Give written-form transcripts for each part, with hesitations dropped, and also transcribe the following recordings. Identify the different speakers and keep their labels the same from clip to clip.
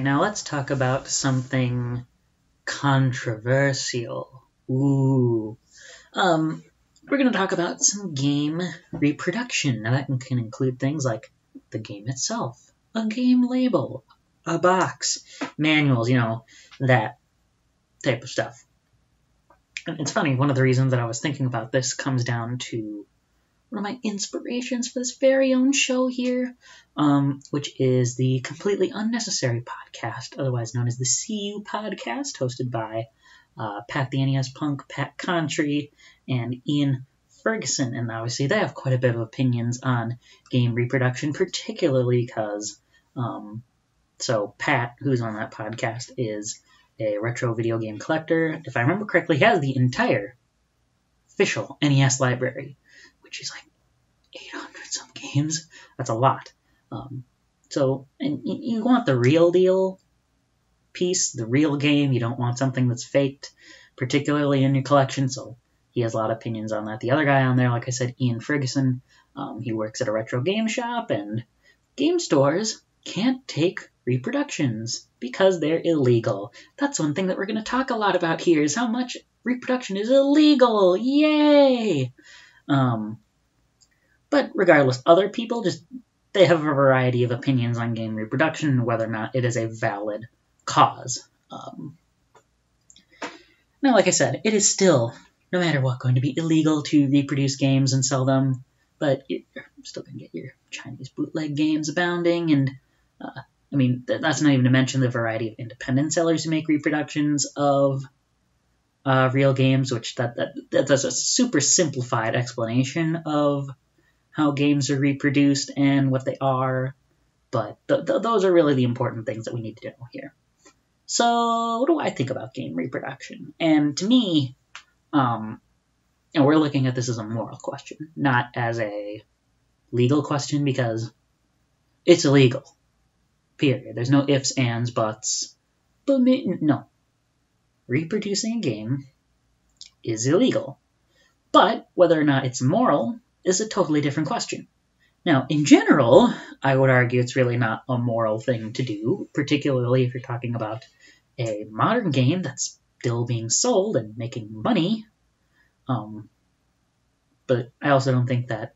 Speaker 1: now let's talk about something controversial. We're going to talk about some game reproduction. Now that can include things like the game itself, a game label, a box, manuals, that type of stuff. And it's funny, one of the reasons that I was thinking about this comes down to one of my inspirations for this very own show here, which is the Completely Unnecessary podcast, otherwise known as the CU podcast, hosted by Pat the NES Punk, Pat Contry, and Ian Ferguson. And obviously they have quite a bit of opinions on game reproduction, particularly because, so Pat, who's on that podcast, is a retro video game collector. If I remember correctly, he has the entire official NES library, which is like 800 some games. That's a lot. And you want the real deal piece, the real game. You don't want something that's faked, particularly in your collection. So he has a lot of opinions on that. The other guy on there, like I said, Ian Ferguson, he works at a retro game shop, and game stores can't take reproductions because they're illegal. That's one thing that we're going to talk a lot about here, is how much reproduction is illegal. Yay! But regardless, other people they have a variety of opinions on game reproduction and whether or not it is a valid cause. Now, like I said, it is still, no matter what, going to be illegal to reproduce games and sell them, but you're still going to get your Chinese bootleg games abounding, and that's not even to mention the variety of independent sellers who make reproductions of real games, which that's a super simplified explanation of how games are reproduced and what they are, but those are really the important things that we need to know here. So what do I think about game reproduction? And to me, and we're looking at this as a moral question, not as a legal question, because it's illegal. Period. There's no ifs, ands, buts. But no. Reproducing a game is illegal. But whether or not it's moral is a totally different question. Now, in general, I would argue it's really not a moral thing to do, particularly if you're talking about a modern game that's still being sold and making money. But I also don't think that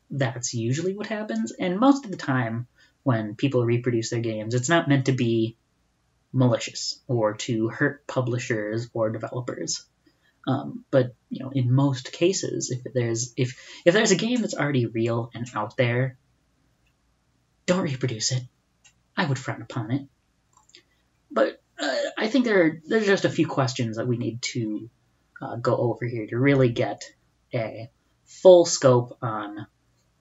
Speaker 1: that's usually what happens. And most of the time, when people reproduce their games, it's not meant to be malicious or to hurt publishers or developers. But in most cases, if there's a game that's already real and out there, don't reproduce it. I would frown upon it. But I think there's just a few questions that we need to go over here to really get a full scope on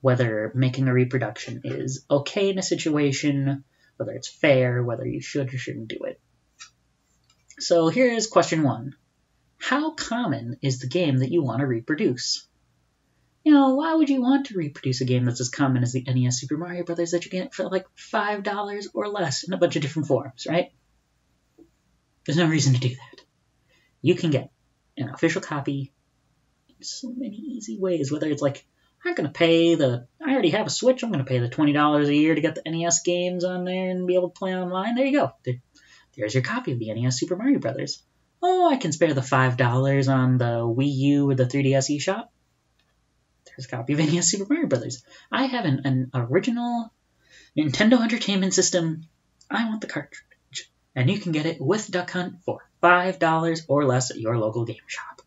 Speaker 1: whether making a reproduction is okay in a situation, whether it's fair, whether you should or shouldn't do it. So here's question 1. How common is the game that you want to reproduce? Why would you want to reproduce a game that's as common as the NES Super Mario Brothers that you get for like $5 or less in a bunch of different forms, right? There's no reason to do that. You can get an official copy in so many easy ways, whether it's like, I already have a Switch, I'm going to pay the $20 a year to get the NES games on there and be able to play online. There you go. There's your copy of the NES Super Mario Brothers. Oh, I can spare the $5 on the Wii U or the 3DS eShop. There's a copy of NES Super Mario Brothers. I have an original Nintendo Entertainment System. I want the cartridge. And you can get it with Duck Hunt for $5 or less at your local game shop.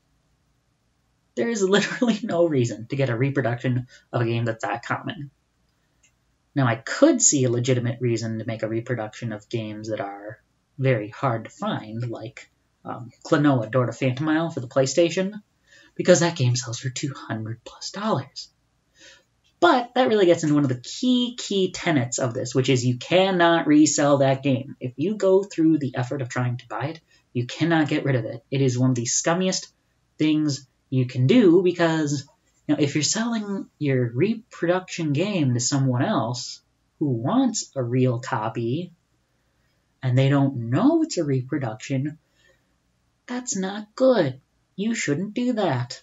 Speaker 1: There is literally no reason to get a reproduction of a game that's that common. Now, I could see a legitimate reason to make a reproduction of games that are very hard to find, like Klonoa Door to Phantom Isle for the PlayStation, because that game sells for $200+. But that really gets into one of the key tenets of this, which is you cannot resell that game. If you go through the effort of trying to buy it, you cannot get rid of it. It is one of the scummiest things you can do, because if you're selling your reproduction game to someone else who wants a real copy and they don't know it's a reproduction, that's not good. You shouldn't do that.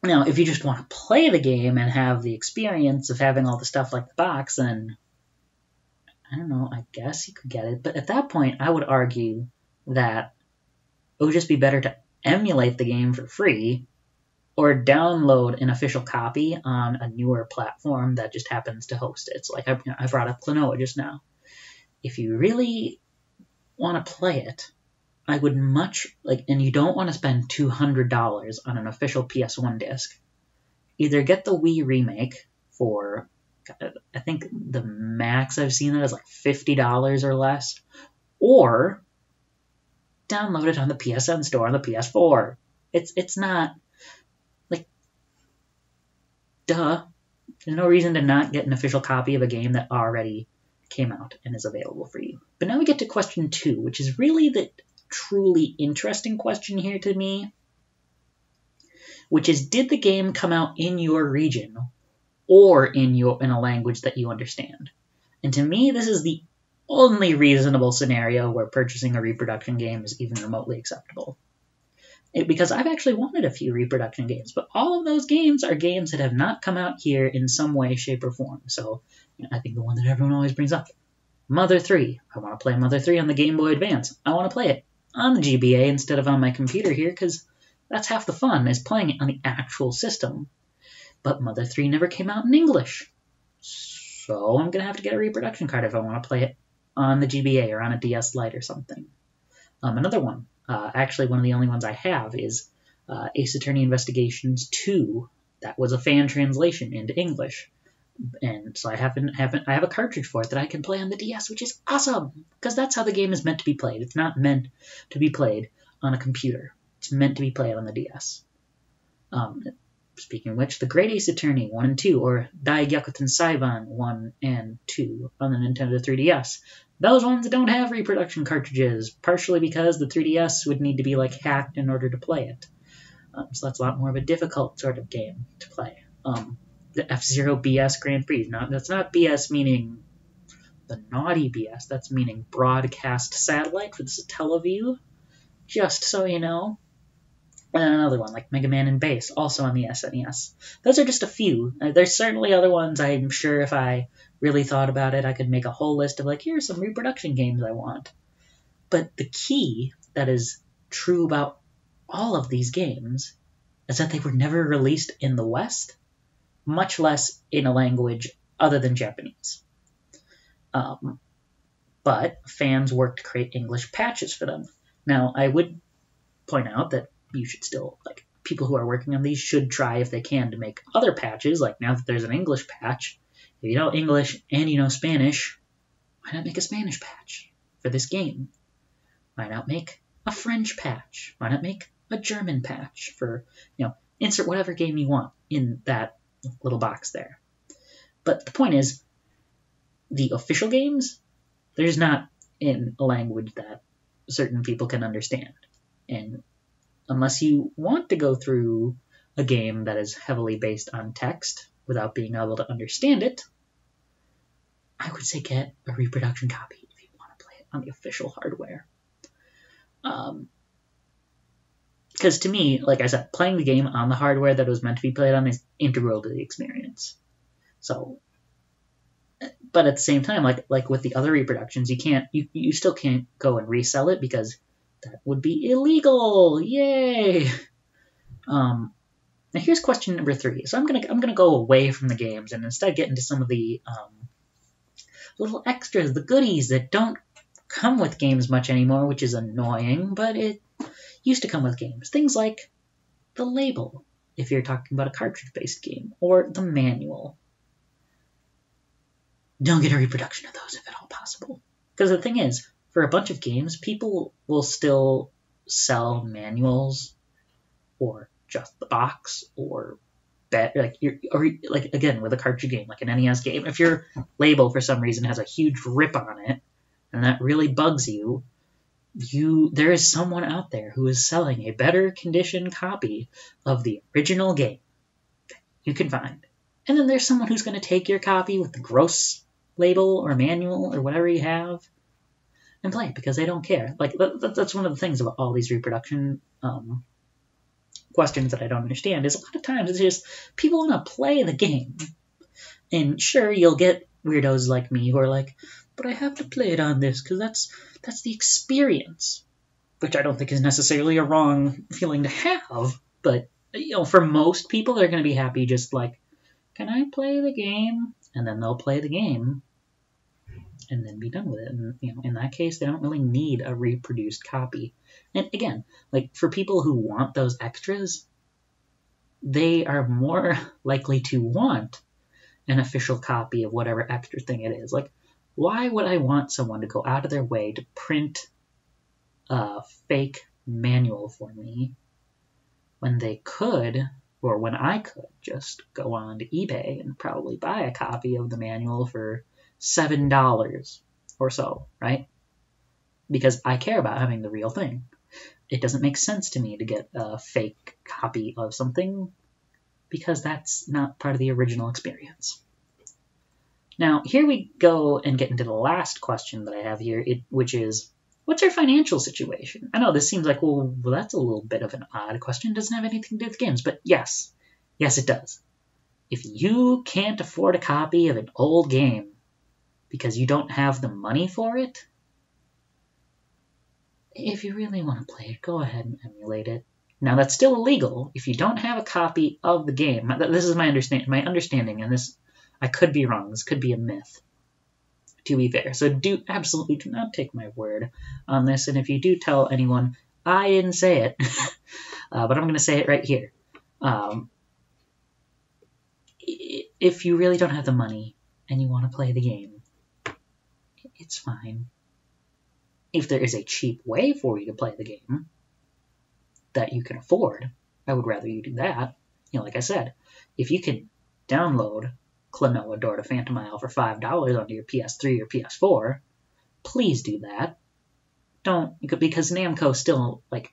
Speaker 1: Now, if you just want to play the game and have the experience of having all the stuff like the box, then I don't know, I guess you could get it. But at that point, I would argue that it would just be better to emulate the game for free or download an official copy on a newer platform that just happens to host it. So like I brought up Klonoa just now. If you really want to play it, I would and you don't want to spend $200 on an official PS1 disc, either get the Wii remake for, I think the max I've seen that is like $50 or less, or download it on the PSN store on the PS4. It's not, like, duh. There's no reason to not get an official copy of a game that already came out and is available for you. But now we get to question 2, which is really the truly interesting question here to me, which is, did the game come out in your region or in a language that you understand? And to me, this is the only reasonable scenario where purchasing a reproduction game is even remotely acceptable. Because I've actually wanted a few reproduction games, but all of those games are games that have not come out here in some way, shape, or form. So I think the one that everyone always brings up, Mother 3. I want to play Mother 3 on the Game Boy Advance. I want to play it on the GBA instead of on my computer here, because that's half the fun, is playing it on the actual system. But Mother 3 never came out in English. So I'm going to have to get a reproduction card if I want to play it on the GBA or on a DS Lite or something. Another one, actually one of the only ones I have, is Ace Attorney Investigations 2. That was a fan translation into English. And so I have a cartridge for it that I can play on the DS, which is awesome, because that's how the game is meant to be played. It's not meant to be played on a computer. It's meant to be played on the DS. Speaking of which, the Great Ace Attorney 1 and 2, or Daigyakuten Saiban 1 and 2 on the Nintendo 3DS, those ones don't have reproduction cartridges, partially because the 3DS would need to be like hacked in order to play it. So that's a lot more of a difficult sort of game to play. The F-Zero BS Grand Prix. That's not BS meaning the naughty BS. That's meaning broadcast satellite for the Satellaview, just so you know. And another one, like Mega Man and Bass, also on the SNES. Those are just a few. There's certainly other ones. I'm sure if I really thought about it, I could make a whole list of, like, here's some reproduction games I want. But the key that is true about all of these games is that they were never released in the West, much less in a language other than Japanese. But fans worked to create English patches for them. Now, I would point out that you should still, like, people who are working on these should try, if they can, to make other patches. Like, now that there's an English patch, if you know English and you know Spanish, why not make a Spanish patch for this game? Why not make a French patch? Why not make a German patch for, insert whatever game you want in that little box there. But the point is, the official games, they're just not in a language that certain people can understand. And unless you want to go through a game that is heavily based on text without being able to understand it, I would say get a reproduction copy if you want to play it on the official hardware. Because to me, like I said, playing the game on the hardware that it was meant to be played on is integral to the experience. So, but at the same time, like with the other reproductions, you still can't go and resell it, because that would be illegal. Yay! Now here's question number 3. So I'm gonna go away from the games and instead get into some of the little extras, the goodies that don't come with games much anymore, which is annoying, but it used to come with games. Things like the label, if you're talking about a cartridge-based game, or the manual. Don't get a reproduction of those if at all possible. Because the thing is, for a bunch of games, people will still sell manuals, or just the box, or again with a cartridge game, like an NES game. If your label for some reason has a huge rip on it, and that really bugs you, there is someone out there who is selling a better conditioned copy of the original game that you can find. And then there's someone who's going to take your copy with the gross label or manual or whatever you have and play it because they don't care. Like, that's one of the things about all these reproduction questions that I don't understand, is a lot of times it's just people want to play the game. And sure, you'll get weirdos like me who are like, but I have to play it on this because that's the experience, which I don't think is necessarily a wrong feeling to have. But for most people, they're going to be happy just like, can I play the game? And then they'll play the game and then be done with it. And in that case, they don't really need a reproduced copy. And again, like for people who want those extras, they are more likely to want an official copy of whatever extra thing it is. Like, why would I want someone to go out of their way to print a fake manual for me when they could, or when I could, just go on to eBay and probably buy a copy of the manual for $7 or so, right? Because I care about having the real thing. It doesn't make sense to me to get a fake copy of something because that's not part of the original experience. Now, here we go and get into the last question that I have here, which is, what's your financial situation? I know this seems like, well, that's a little bit of an odd question. It doesn't have anything to do with games, but yes, it does. If you can't afford a copy of an old game because you don't have the money for it, if you really want to play it, go ahead and emulate it. Now, that's still illegal if you don't have a copy of the game. This is my understanding, and this, I could be wrong. This could be a myth, to be fair. So absolutely do not take my word on this. And if you do tell anyone, I didn't say it, but I'm going to say it right here. If you really don't have the money and you want to play the game, it's fine. If there is a cheap way for you to play the game that you can afford, I would rather you do that. Like I said, if you can download Klonoa Door to Phantom Isle for $5 onto your PS3 or PS4, please do that. Don't, because Namco still, like,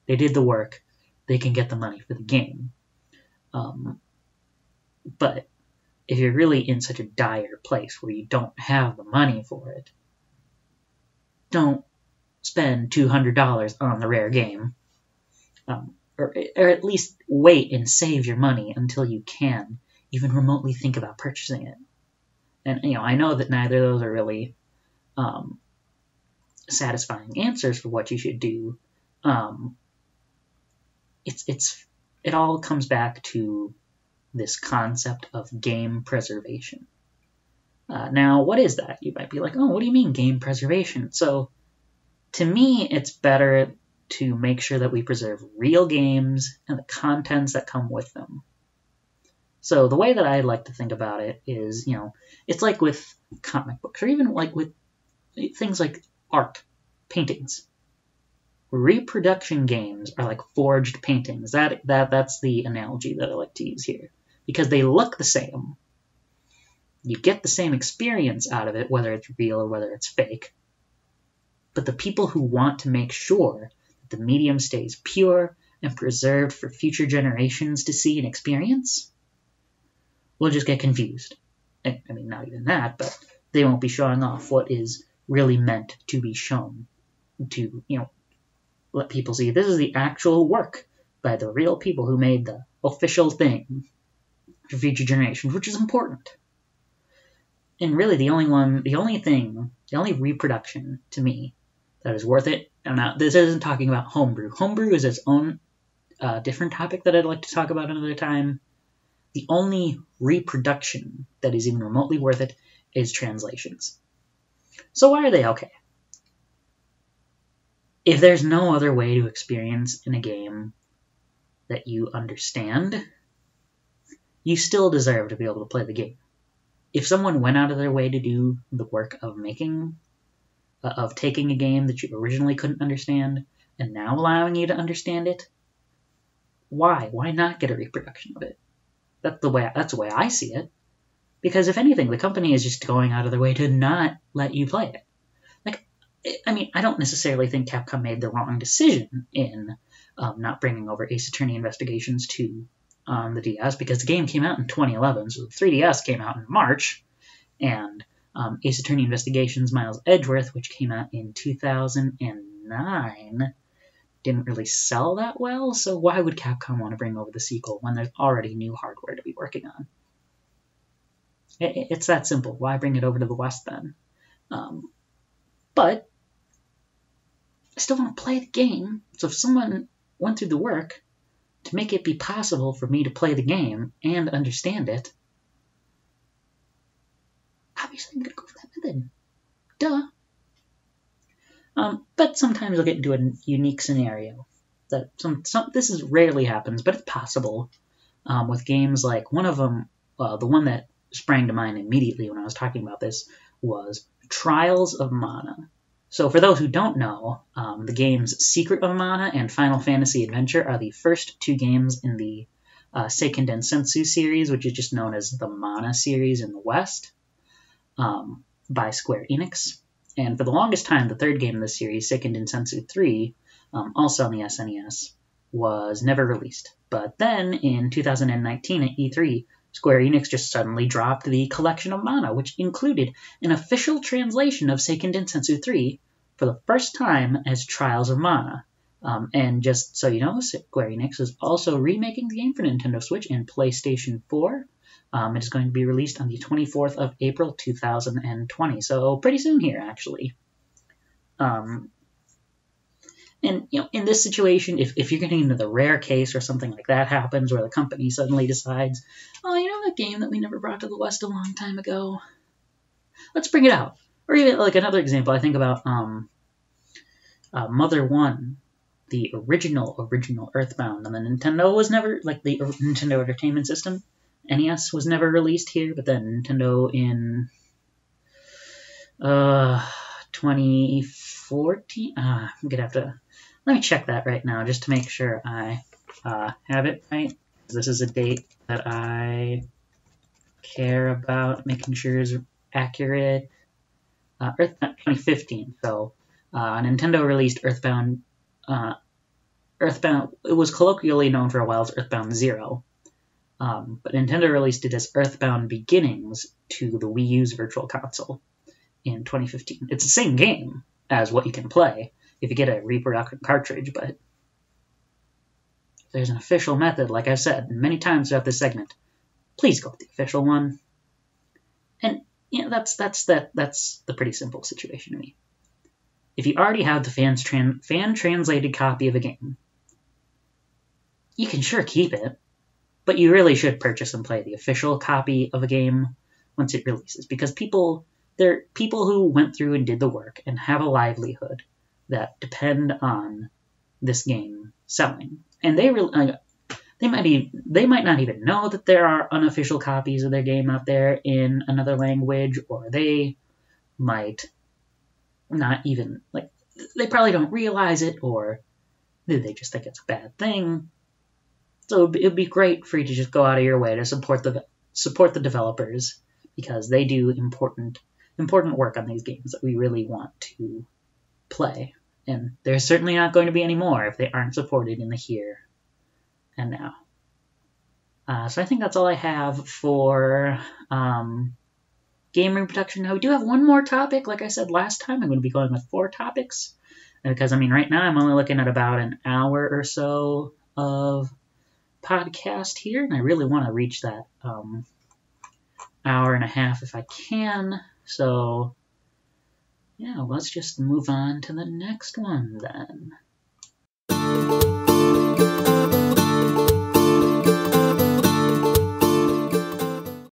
Speaker 1: they did the work. They can get the money for the game. But if you're really in such a dire place where you don't have the money for it, don't spend $200 on the rare game. Or at least wait and save your money until you can even remotely think about purchasing it. And, I know that neither of those are really satisfying answers for what you should do. It all comes back to this concept of game preservation. Now, what is that? You might be like, oh, what do you mean game preservation? So, to me, it's better to make sure that we preserve real games and the contents that come with them. So the way that I like to think about it is, it's like with comic books, or even like with things like art, paintings. Reproduction games are like forged paintings. That's the analogy that I like to use here. Because they look the same. You get the same experience out of it, whether it's real or whether it's fake. But the people who want to make sure that the medium stays pure and preserved for future generations to see and experience will just get confused. I mean, not even that, but they won't be showing off what is really meant to be shown to, let people see this is the actual work by the real people who made the official thing for future generations, which is important. And really the only reproduction to me that is worth it, and now this isn't talking about homebrew. Homebrew is its own different topic that I'd like to talk about another time. The only reproduction that is even remotely worth it is translations. So why are they okay? If there's no other way to experience in a game that you understand, you still deserve to be able to play the game. If someone went out of their way to do the work of taking a game that you originally couldn't understand and now allowing you to understand it, why? Why not get a reproduction of it? That's the way I see it. Because if anything, the company is just going out of their way to not let you play it. I don't necessarily think Capcom made the wrong decision in not bringing over Ace Attorney Investigations 2 on the DS, because the game came out in 2011, so the 3DS came out in March, and Ace Attorney Investigations Miles Edgeworth, which came out in 2009, didn't really sell that well, so why would Capcom want to bring over the sequel when there's already new hardware to be working on? It's that simple. Why bring it over to the West then? But I still want to play the game, so if someone went through the work to make it be possible for me to play the game and understand it, obviously I'm going to go for that method. Duh. But sometimes I'll get into a unique scenario. That this rarely happens, but it's possible. With games like one of them, the one that sprang to mind immediately when I was talking about this was Trials of Mana. So for those who don't know, the games Secret of Mana and Final Fantasy Adventure are the first two games in the Seiken Densetsu series, which is just known as the Mana series in the West, by Square Enix. And for the longest time, the third game in this series, Seiken Densetsu 3, also on the SNES, was never released. But then in 2019 at E3, Square Enix just suddenly dropped the Collection of Mana, which included an official translation of Seiken Densetsu 3 for the first time as Trials of Mana. And just so you know, Square Enix is also remaking the game for Nintendo Switch and PlayStation 4. It is going to be released on the 24th of April 2020, so pretty soon here, actually. And in this situation, if you're getting into the rare case or something like that happens where the company suddenly decides, oh, that game that we never brought to the West a long time ago, let's bring it out. Or even like another example, I think about Mother 1, the original Earthbound, and the Nintendo was never, like the Nintendo Entertainment System, NES was never released here, but then Nintendo in 2014, I'm gonna have to, let me check that right now just to make sure I have it right. This is a date that I care about making sure is accurate. Earthbound 2015, so Nintendo released Earthbound, it was colloquially known for a while as Earthbound 0. But Nintendo released it as Earthbound Beginnings to the Wii U's Virtual Console in 2015. It's the same game as what you can play if you get a Reproduction cartridge, but there's an official method, like I've said many times throughout this segment. Please go with the official one. And that's the pretty simple situation to me. If you already have the fan-translated copy of a game, you can sure keep it. But you really should purchase and play the official copy of a game once it releases, because there are people who went through and did the work and have a livelihood that depend on this game selling, and they might not even know that there are unofficial copies of their game out there in another language, or they might not even they probably don't realize it, or they just think it's a bad thing. So it would be great for you to just go out of your way to support the developers, because they do important work on these games that we really want to play. And there's certainly not going to be any more if they aren't supported in the here and now. So I think that's all I have for game reproduction. Now we do have one more topic. Like I said last time, I'm going to be going with 4 topics. Because, right now I'm only looking at about an hour or so of podcast here, and I really want to reach that hour and a half if I can. So yeah, let's just move on to the next one then.